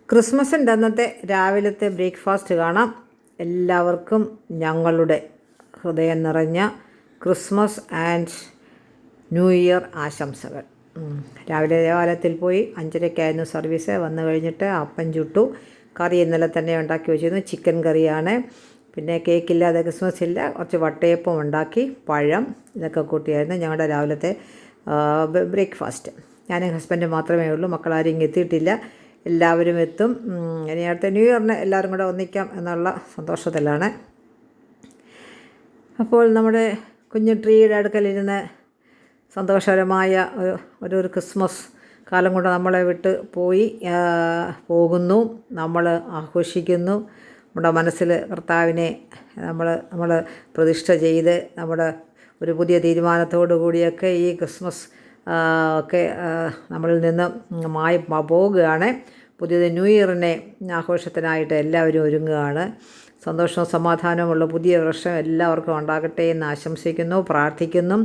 ക്രിസ്മസിൻ്റെ അന്നത്തെ രാവിലത്തെ ബ്രേക്ക്ഫാസ്റ്റ് കാണാം. എല്ലാവർക്കും ഞങ്ങളുടെ ഹൃദയം നിറഞ്ഞ ക്രിസ്മസ് ആൻഡ് ന്യൂ ഇയർ ആശംസകൾ. രാവിലെ ദേവാലയത്തിൽ പോയി 5:30 സർവീസ്. വന്നു കഴിഞ്ഞിട്ട് അപ്പം ചുട്ടു. കറി ഇന്നലെ തന്നെ ഉണ്ടാക്കി വെച്ചിരുന്നു. ചിക്കൻ കറിയാണ്. പിന്നെ കേക്കില്ലാതെ ക്രിസ്മസ് ഇല്ല. കുറച്ച് വട്ടയപ്പം ഉണ്ടാക്കി, പഴം, ഇതൊക്കെ കൂട്ടിയായിരുന്നു ഞങ്ങളുടെ രാവിലത്തെ ബ്രേക്ക്ഫാസ്റ്റ്. ഞാനും ഹസ്ബൻഡ് മാത്രമേ ഉള്ളൂ. മക്കളാരും ഇങ്ങ് എത്തിയിട്ടില്ല. എല്ലാവരും എത്തും. ഇനി അടുത്ത ന്യൂ ഇയറിന് എല്ലാവരും കൂടെ ഒന്നിക്കാം എന്നുള്ള സന്തോഷത്തിലാണ്. അപ്പോൾ നമ്മുടെ കുഞ്ഞു ട്രീയുടെ അടുക്കലിരുന്ന് സന്തോഷകരമായ ഒരു ക്രിസ്മസ് കാലം കൊണ്ട് നമ്മളെ വിട്ട് പോകുന്നു. നമ്മൾ ആഘോഷിക്കുന്നു. നമ്മുടെ മനസ്സിൽ കർത്താവിനെ നമ്മൾ പ്രതിഷ്ഠ ചെയ്ത് നമ്മുടെ ഒരു പുതിയ തീരുമാനത്തോടു കൂടിയൊക്കെ ഈ ക്രിസ്മസ് ഒക്കെ നമ്മളിൽ നിന്ന് പോവുകയാണ്. പുതിയത് ന്യൂ ഇയറിനെ ആഘോഷത്തിനായിട്ട് എല്ലാവരും ഒരുങ്ങുകയാണ്. സന്തോഷവും സമാധാനവുമുള്ള പുതിയ വർഷം എല്ലാവർക്കും ഉണ്ടാകട്ടെ എന്ന് ആശംസിക്കുന്നു, പ്രാർത്ഥിക്കുന്നു.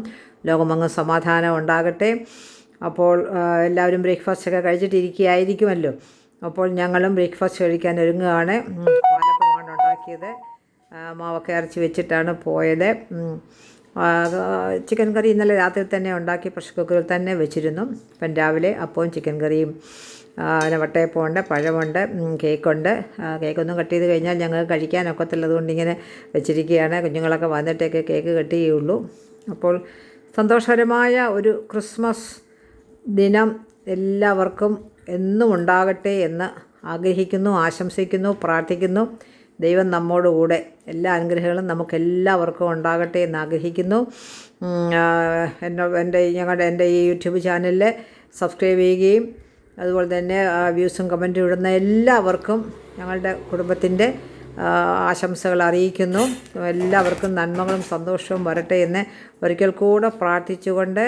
ലോകമെങ്ങും സമാധാനം ഉണ്ടാകട്ടെ. അപ്പോൾ എല്ലാവരും ബ്രേക്ക്ഫാസ്റ്റൊക്കെ കഴിച്ചിട്ടിരിക്കുകയായിരിക്കുമല്ലോ. അപ്പോൾ ഞങ്ങളും ബ്രേക്ക്ഫാസ്റ്റ് കഴിക്കാൻ ഒരുങ്ങുകയാണ്. പാലപ്പമാണ് ഉണ്ടാക്കിയത്. മാവൊക്കെ അരച്ച് വെച്ചിട്ടാണ് പോയത്. ചിക്കൻ കറി ഇന്നലെ രാത്രി തന്നെ ഉണ്ടാക്കി പ്രഷർ കുക്കറിൽ തന്നെ വെച്ചിരുന്നു. ഇപ്പം രാവിലെ അപ്പവും ചിക്കൻ കറിയും, വട്ടയപ്പമുണ്ട്, പഴമുണ്ട്, കേക്കുണ്ട്. കേക്കൊന്നും കട്ട് ചെയ്ത് കഴിഞ്ഞാൽ ഞങ്ങൾക്ക് കഴിക്കാനൊക്കത്തില്ല. അതുകൊണ്ട് ഇങ്ങനെ വെച്ചിരിക്കുകയാണ്. കുഞ്ഞുങ്ങളൊക്കെ വന്നിട്ടേക്ക് കേക്ക് കട്ട് ചെയ്യുള്ളൂ. അപ്പോൾ സന്തോഷകരമായ ഒരു ക്രിസ്മസ് ദിനം എല്ലാവർക്കും എന്നും ഉണ്ടാകട്ടെ എന്ന് ആഗ്രഹിക്കുന്നു, ആശംസിക്കുന്നു, പ്രാർത്ഥിക്കുന്നു. ദൈവം നമ്മോടുകൂടെ എല്ലാ അനുഗ്രഹങ്ങളും നമുക്കെല്ലാവർക്കും ഉണ്ടാകട്ടെ എന്ന് ആഗ്രഹിക്കുന്നു. എൻ്റെ ഈ യൂട്യൂബ് ചാനലിൽ സബ്സ്ക്രൈബ് ചെയ്യുകയും അതുപോലെ തന്നെ വ്യൂസും കമൻറ്റും ഇടുന്ന എല്ലാവർക്കും ഞങ്ങളുടെ കുടുംബത്തിൻ്റെ ആശംസകൾ അറിയിക്കുന്നു. എല്ലാവർക്കും നന്മകളും സന്തോഷവും വരട്ടെ എന്ന് ഒരിക്കൽ കൂടെ പ്രാർത്ഥിച്ചുകൊണ്ട്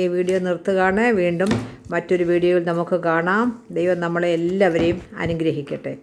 ഈ വീഡിയോ നിർത്തുകയാണ്. വീണ്ടും മറ്റൊരു വീഡിയോയിൽ നമുക്ക് കാണാം. ദൈവം നമ്മളെ എല്ലാവരെയും അനുഗ്രഹിക്കട്ടെ.